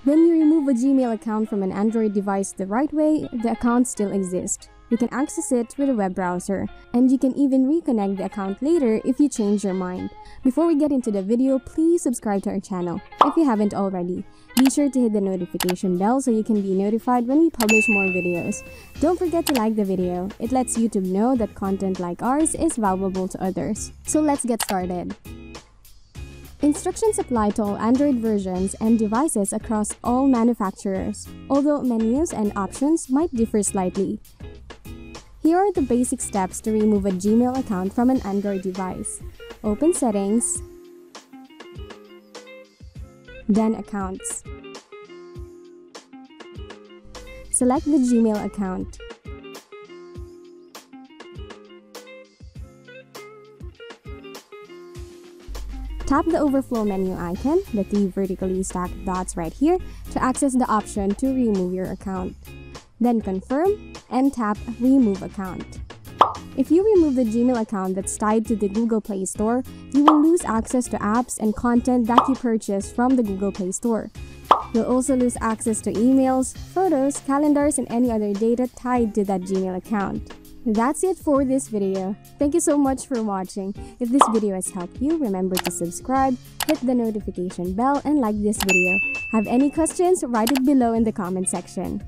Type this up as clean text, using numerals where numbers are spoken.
When you remove a Gmail account from an Android device the right way, the account still exists. You can access it with a web browser, and you can even reconnect the account later if you change your mind. Before we get into the video, please subscribe to our channel if you haven't already. Be sure to hit the notification bell so you can be notified when we publish more videos. Don't forget to like the video. It lets YouTube know that content like ours is valuable to others. So let's get started. Instructions apply to all Android versions and devices across all manufacturers, although menus and options might differ slightly. Here are the basic steps to remove a Gmail account from an Android device. Open Settings, then Accounts. Select the Gmail account. Tap the overflow menu icon, the three vertically stacked dots right here, to access the option to remove your account. Then confirm and tap Remove Account. If you remove the Gmail account that's tied to the Google Play Store, you will lose access to apps and content that you purchased from the Google Play Store. You'll also lose access to emails, photos, calendars, and any other data tied to that Gmail account. That's it for this video. Thank you so much for watching. If this video has helped you, remember to subscribe, hit the notification bell, and like this video. Have any questions? Write it below in the comment section.